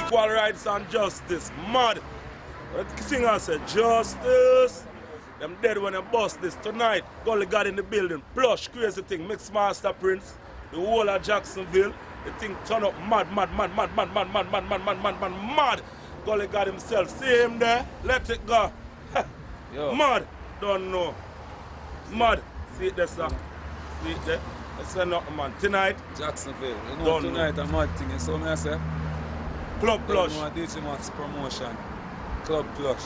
Equal rights and justice. Mad. The singer said, justice. Them dead when they bust this tonight. Gully God in the building. Plush, crazy thing. Mix Master Prince. The whole of Jacksonville. The thing turn up mad. Gully God himself. See him there? Let it go. Yo. Mad. Don't know. Mad. See it there, sir. See it there. Let's say nothing, man. Tonight. Jacksonville. You know tonight a mad thing. You saw me I say? Club Plush. You know DJ Max promotion. Club Plush.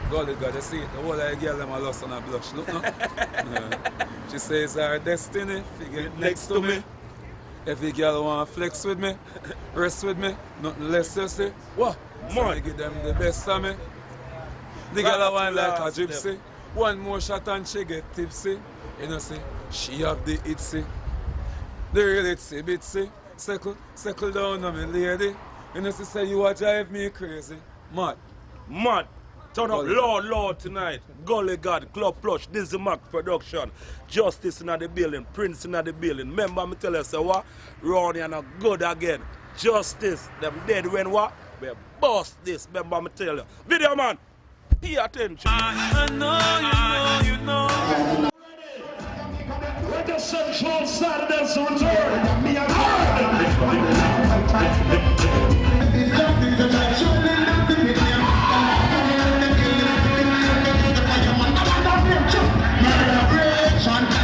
Golly God, you see it, the whole of the girl them a lost and a blush. Look now. She says our destiny, if you get next to me. If the girl want to flex with me, rest with me, nothing less to say. What? So I give them the best of me. The girl want like a gypsy. One more shot and she get tipsy. You know see, she have the itsy. The real itsy bitsy. Settle down on me lady. You know she say you a drive me crazy. Mad. Mad. Turn up Lord tonight. Gully God, Club Plush, Dizzy Mac production. Justice in the building, Prince in the building. Remember me tell you, say what? Ronnie and a good again. Justice, them dead when what? We bust this, remember me tell you. Video man, pay attention. I know, you know. Let the Central Saturdays return. Me and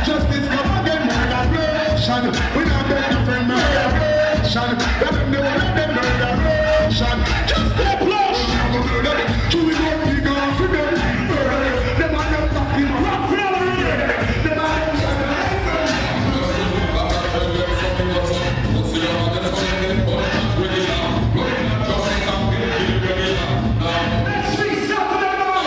justice come again, murderation. We not beg them for murderation. Let them murderation. Just stay plush. Two we go big off for them. Them are not talking rock reality. Them are next week Saturday night.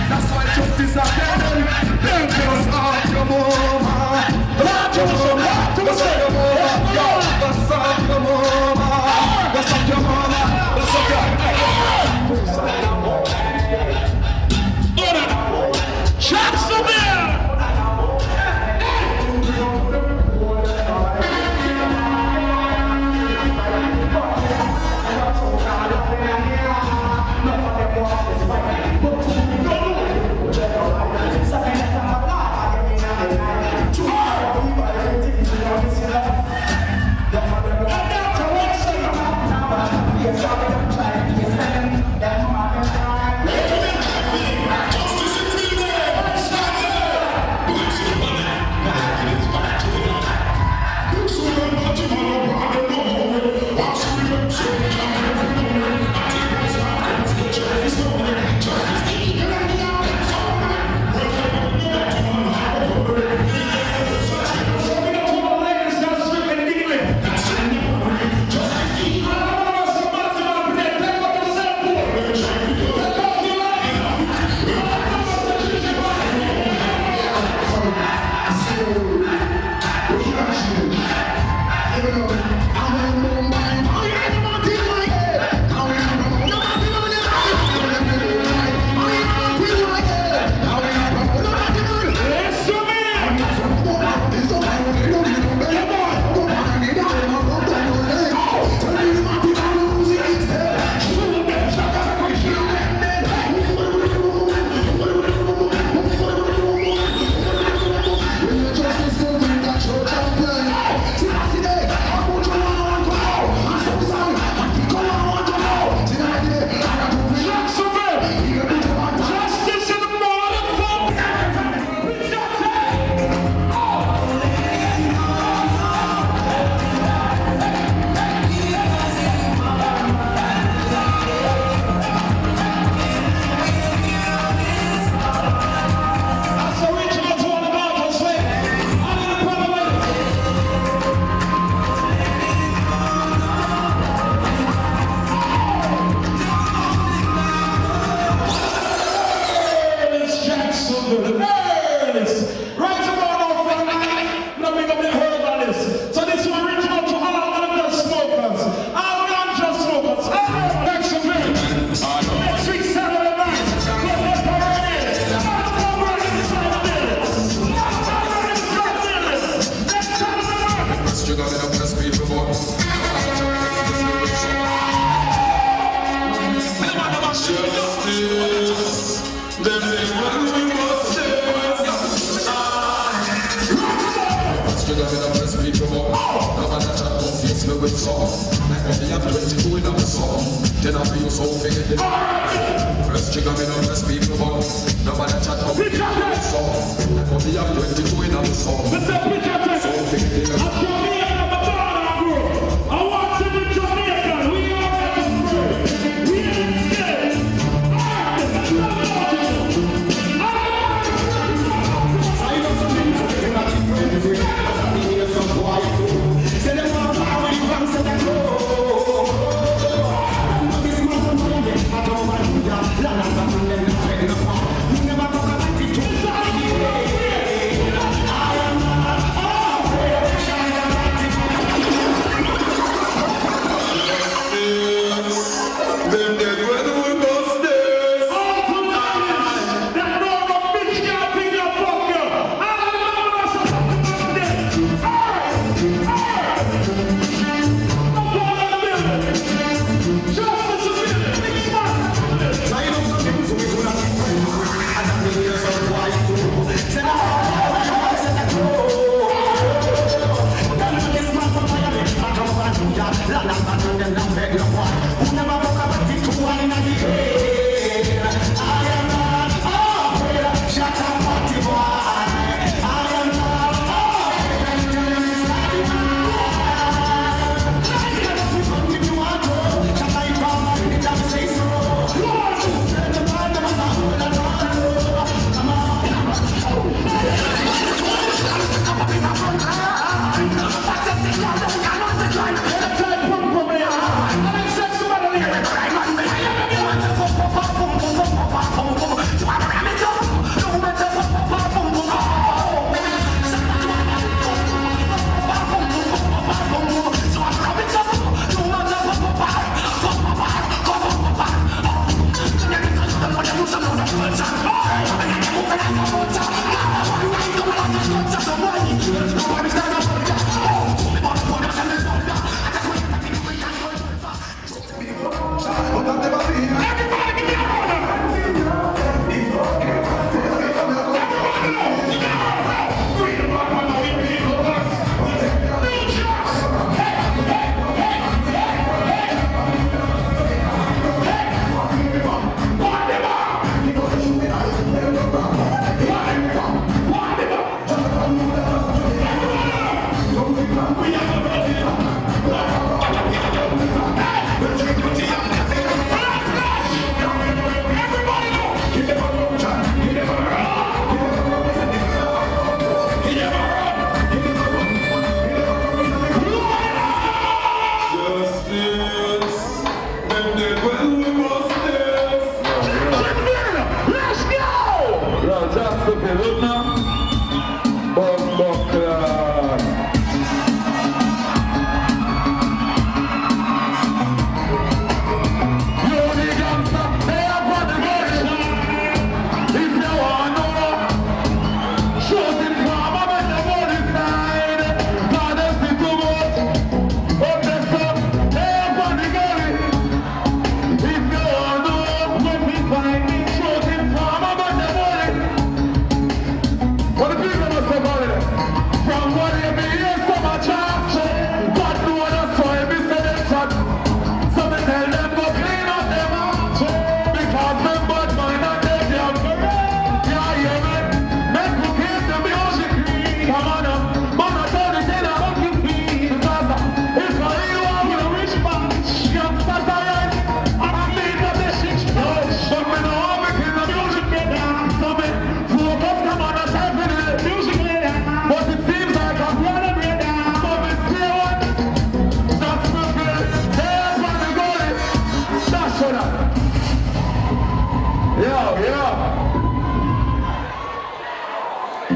That's why justice are dead. Them just off your mama. What's up your mama? What's up your mama? What's up your mama? What's up your Jacksonville. Press trigger, me no press people boss. Nobody chat up. So, only have 22 in the song. So, I'm Jamaican, I'm a Mavado group. I want to be Jamaican. We are afraid. We ain't scared.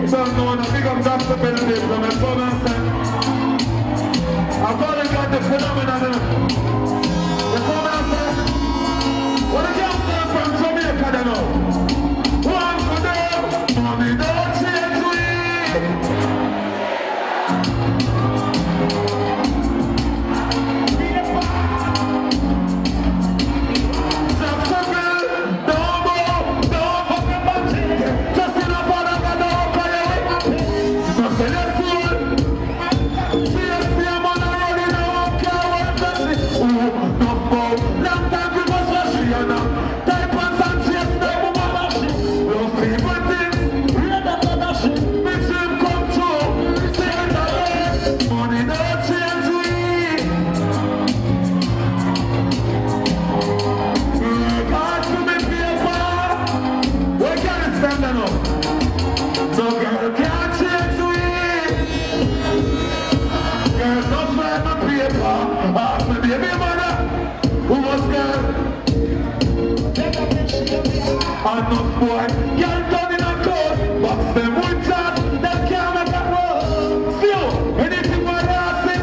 Some know that big up Jackson Bentley from the southern side. I've got the phenomenon. The southern side. What the girls say from Jamaica, they know. One for them, mommy don't change me. Long time people say she and Baby mother, who was girl? Enough boy, can't turn in a coat. Box them with chat, that can't make a roll. Still, anything what I say,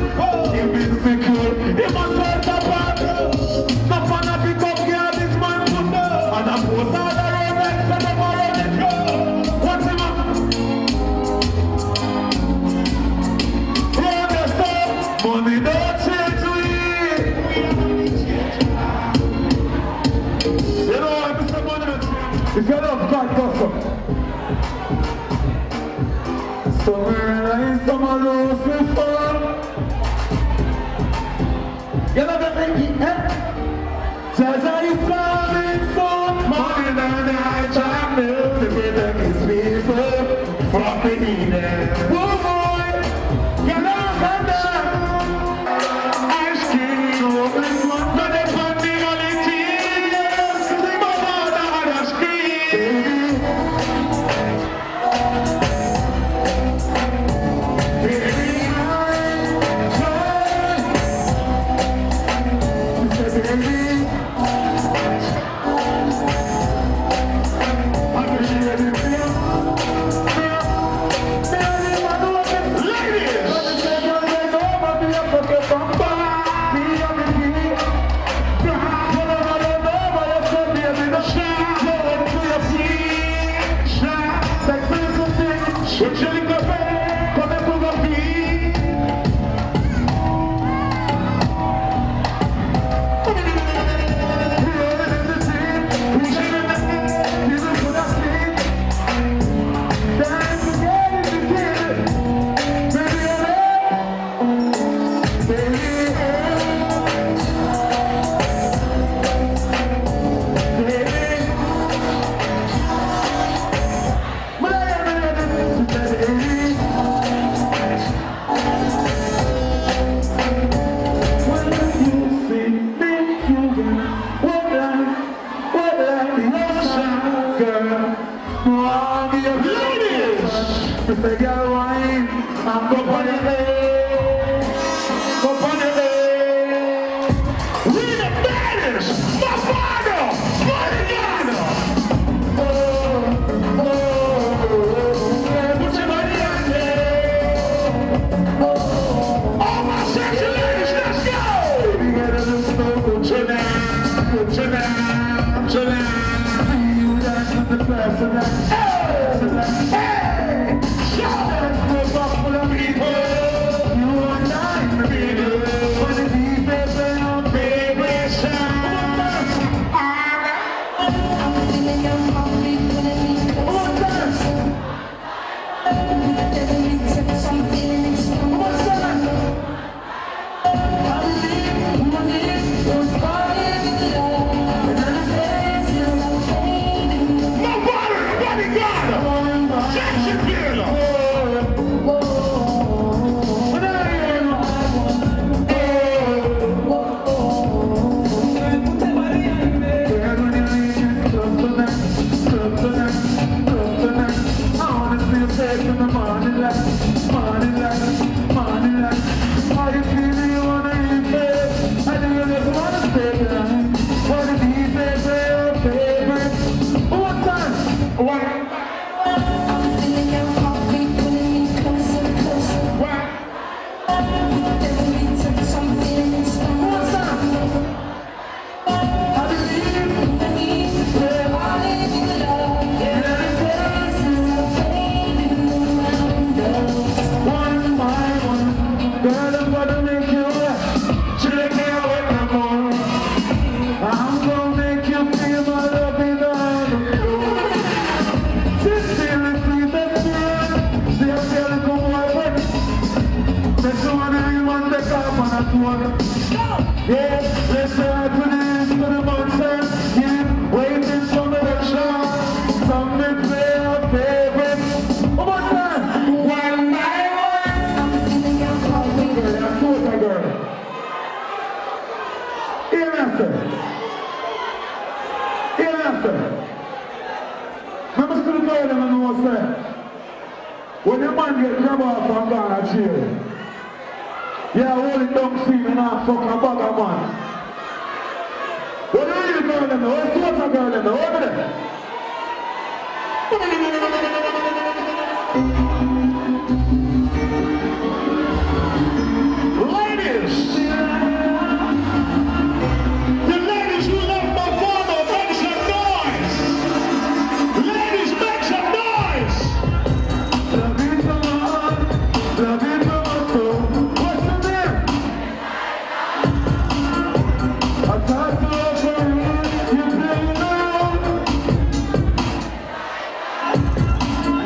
he'll be secure. He must hurt a part. No fun to pick up here, this man put down. And I post all the road like some of our own it go. What's him up? Road the stuff, money don't change we. You know what, Mr. Monument? If you love God, go so. Somewhere in summer rose will fall. You love it, eh? Jaja is coming soon. Morning and night, I'm milking his people from beneath. Whoa, boy, you love it, ice cream, rolling one, but it's one thing on the tears. But all the other scream. Baby, Mavado! Rodigan! Put your money on there! All my sexy ladies, let's go! We gotta do tonight. See you dance with the class tonight. Hey! Shout! Let's go up for the people! You and I, baby! For the defense and your favorite sound! Yeah, hold it down, see me now, fuck a bugger, man. What do you girl in there? What's the girl in there? Over there. Ladies! The ladies who love Mavado, make some noise! Ladies, make some noise! Love it so much, love it so much, so what's the name? I thought so for you, you play alone.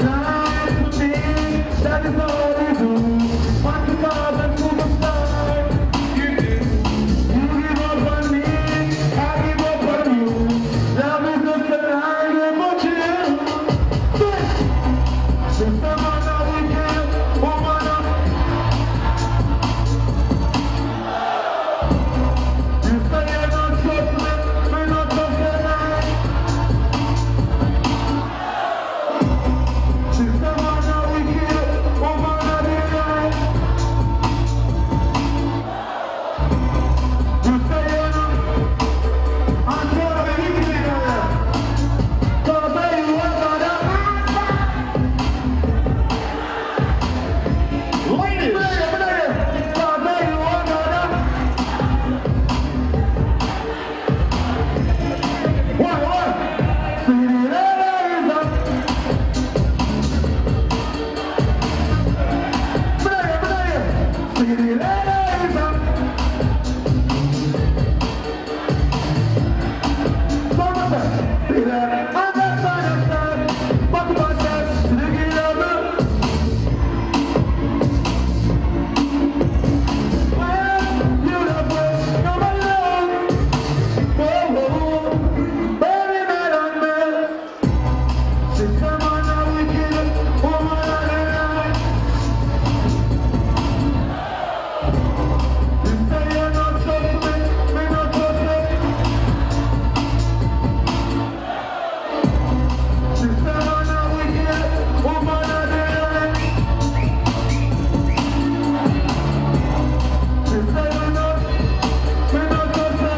Lies to me, that is all you do. Once you call them superstar, you do. You give up on me, I give up on you. Love is just a lie, but you. Sister, man, now we can't, woman, you say you don't trust me, me not trust your lie. Sister, man, now we can't, woman, they lie. You say you don't, I'm telling you, you can't lie. 'Cause I you want that. Ladies, 'cause I you want that. What? See the ladies up. See the ladies up. Mama said, see that? Understand. Papa said, look it over. Well, you love me, come along. Whoa, baby, man on me. Sister, man, now we kill it, woman, on the line. You say you don't trust me, me not trust me. Sister, man, now we kill it, woman, on the line. You say you don't, me not trust me.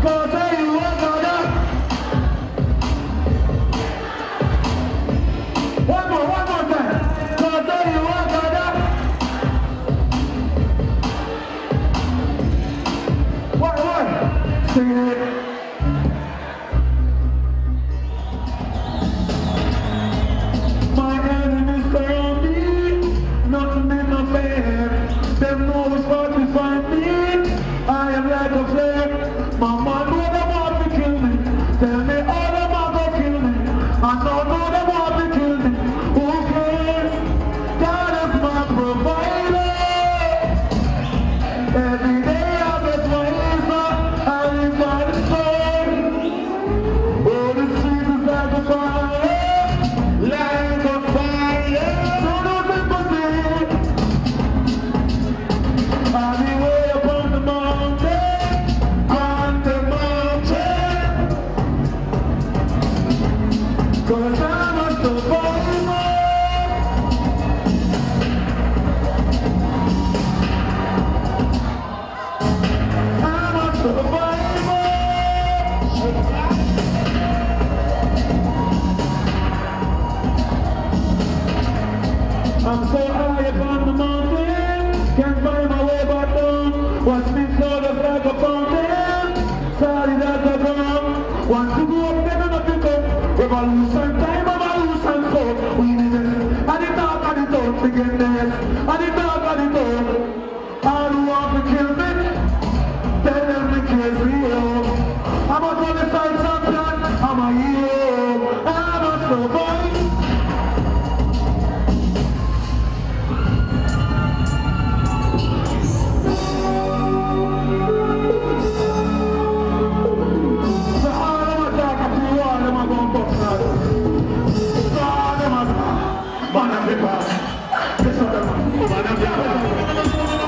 'Cause I you want that. One more time. 'Cause I you want that. What? Sing it. My enemies surround me, nothing in my bed. Them know it's hard to find me. I am like a flame. My man know they want to kill me. Tell me all them want to kill me. I know they want to kill me. Who cares? God is my provider. Every day I get my answer. I live by the sword. Oh, the street is like a fire. Like a fire. No sympathy. I'll be way up on the mountain. On the mountain. 'Cause I'm a survivor. I'm a survivor. I'm so high up on the mountain, can't find my way back down. Watch me flow just like a fountain, solid as a ground. Once you go up, then I'm up, you come. Revolution time, revolution soul. We need this, and the talk and the talk, begin this, and the talk and the talk. All who want to kill me, tell them to kill me. I'm a qualified champion, I'm a hero, I'm a survivor. So all them attack at you, all them are going to box now. So all them are man of the past. This is the man of the past.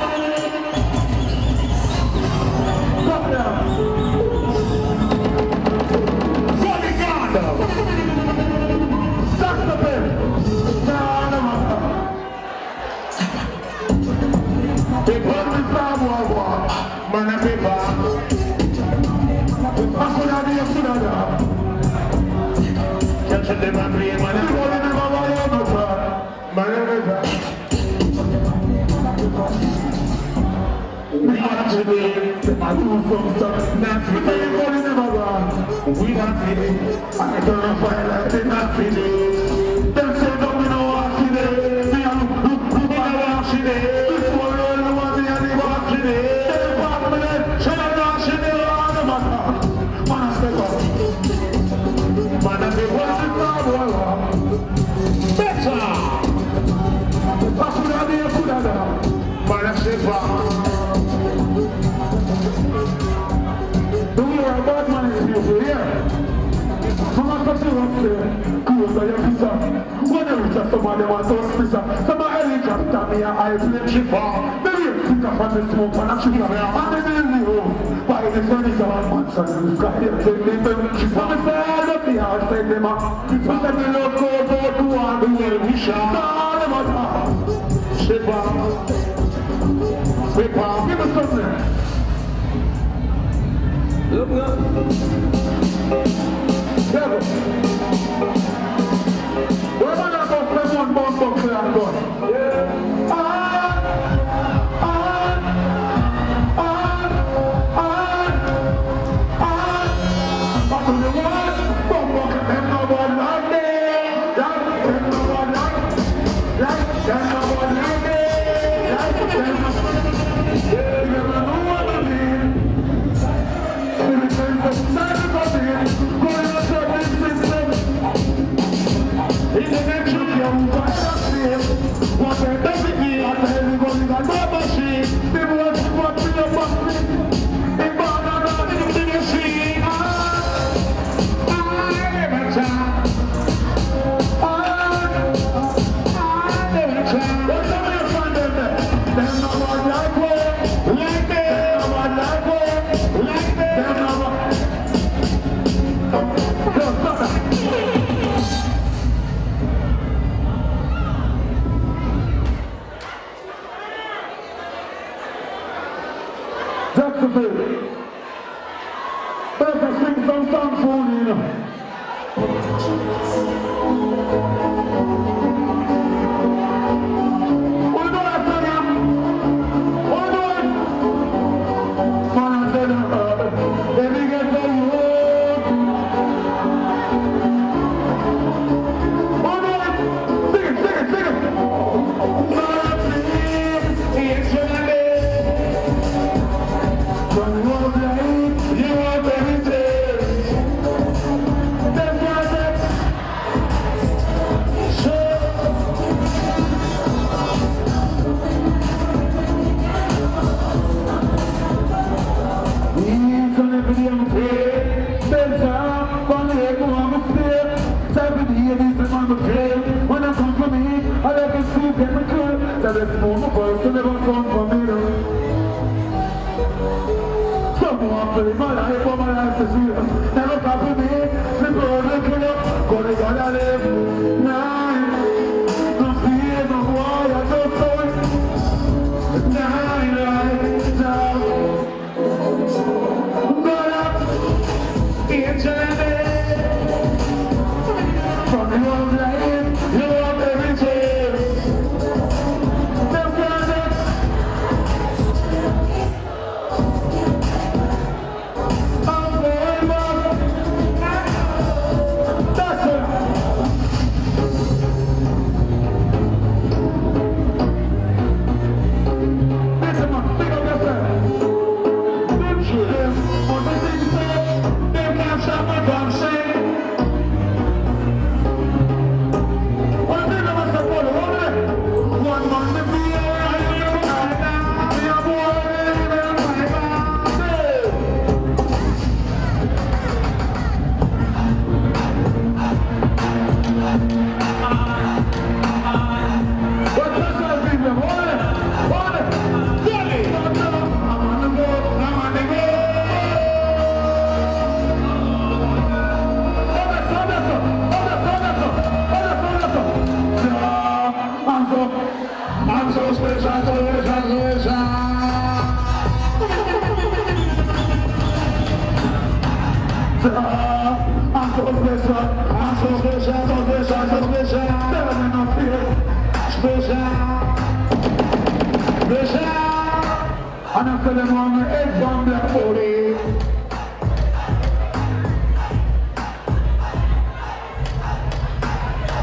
And I tell them on the head from Black Body.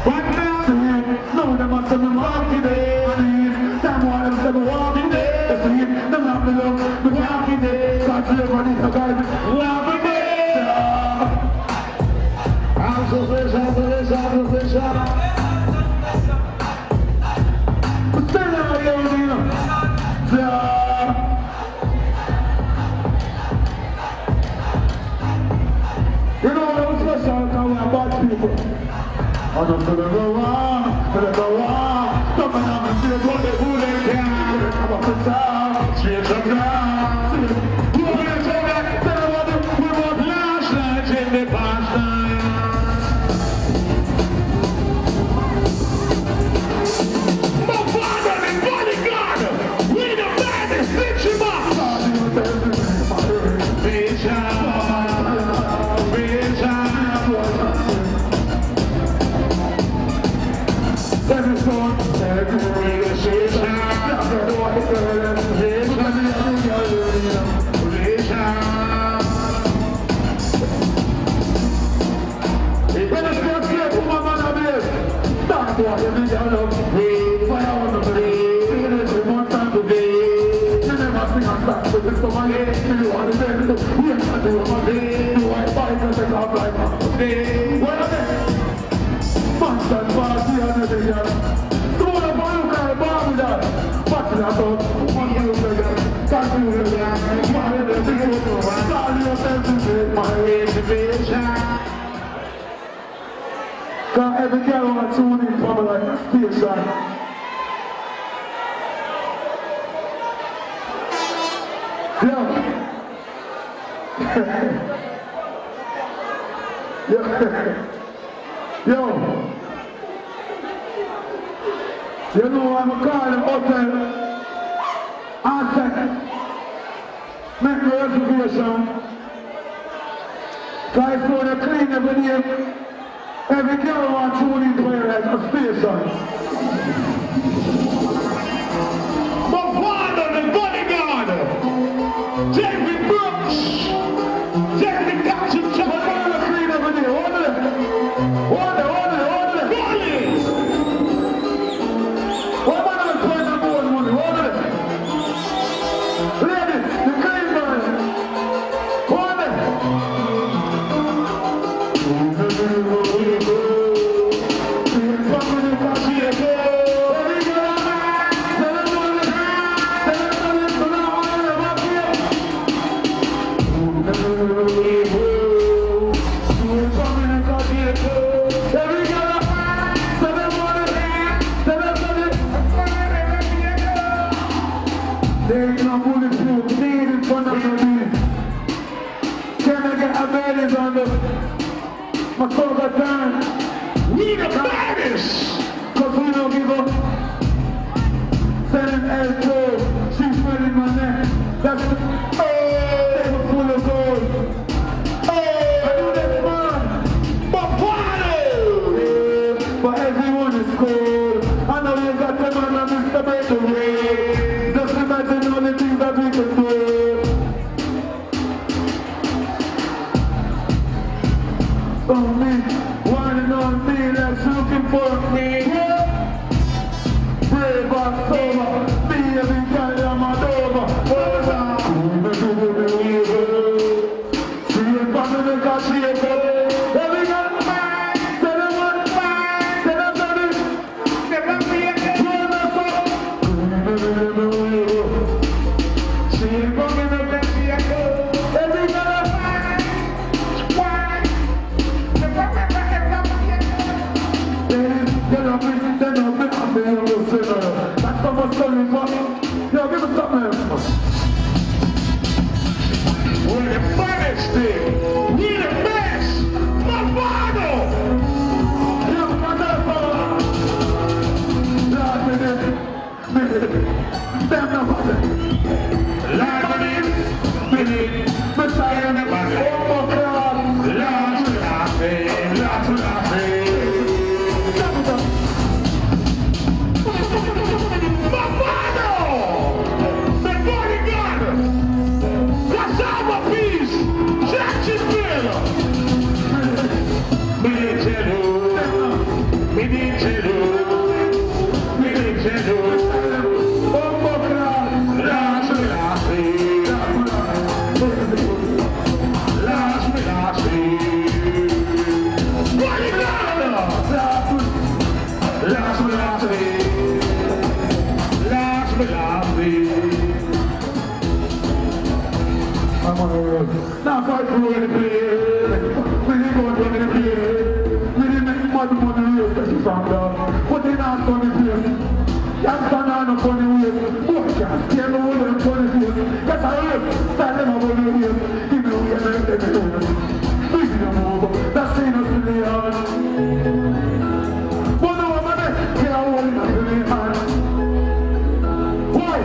But now, no, they must have been walking there. And time while them say walking there. They see them not me love, me walking there. Cause everybody's a guy, walking there. I'm so special, so special, so special. But stay down here, you know. You know what I'm special because we are bad people. I don't feel go on, feel go on. Come on, I'm still going to do it again. I'm up the top, change the ground. You want to say that? Tell me what we want last night in the past night. Mavado and bodyguard, we the baddest bitch in my Cause every girl want to tune in for like a station. Yo, you know I'm calling hotel. I said, make a reservation. Cause it's so they clean every day. Every girl want to tune in to like a station. Mavado the bodyguard. David Brooks. David Captain Jamaica. Clean every day. Order it. Police. What man is playing the board money? Order it. Ladies, the clean girl. Order it. We the baddest! Cause we don't give up. Sending L2, she's spreading my neck. That's the they were full of gold. I do that man, Mavado! But everyone is cold. I know you got the man and Mr. Make the way. Just imagine all the things that we can do. Oh me. On me, like looking for me. Brave and sober, me every guy I'm a dover. See you coming and catch you. Every girl fine, say them one fine, say them funny. Never be a girl. See you coming and catch you. Every girl fine, wine. That's so much going on. Yo, give us something else. We're the baddest thing. We're the best. Mavado. Yo, Mavado. Last minute. Damn nobody. Last minute. Messiah nobody. Oh my God. Last minute. world. Now fight for the place. We didn't go to the place. We didn't make money race that you found out. But in our funny place. Youngster now no funny ways. Boy can't stay no with them funny face. Cause I race. Style them about the ways. Give me away and make them race. Big them over. That's ain't us in the heart. But no one can't hold it up in the hand. Why?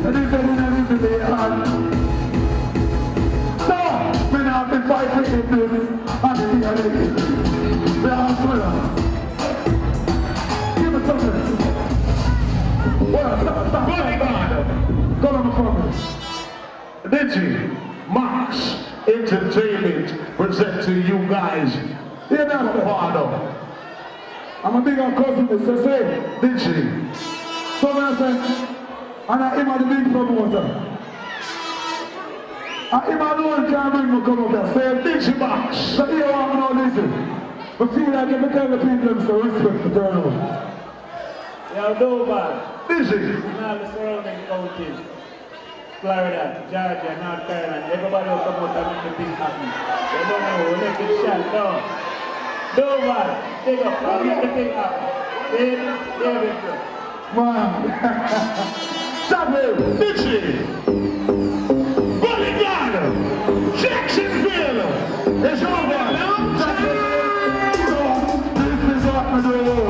And if it is in the hand. So, we now have to fight with this. And the other is. They are swillers. Give me something. Well, stop. Go on the front. Max Entertainment present to you guys. Hear that, Mavado. I'm a big cousin, so say, Digi. So when I say, and I am the big promoter. I am alone can't bring me come up there. Say, Digi Max. So here I am now, listen. I feel like if I tell the people, so respect the turn over. Yo, Dover. Digi. In all the surrounding counties, Florida, Georgia, North Carolina, everybody will come out and make the thing happen. They don't know, we'll make it shut down. Dover, take up, I'll make the thing happen. There we go. Man. Stop it, Digi. Rodigan. Jacksonville. It's over. This is what we do.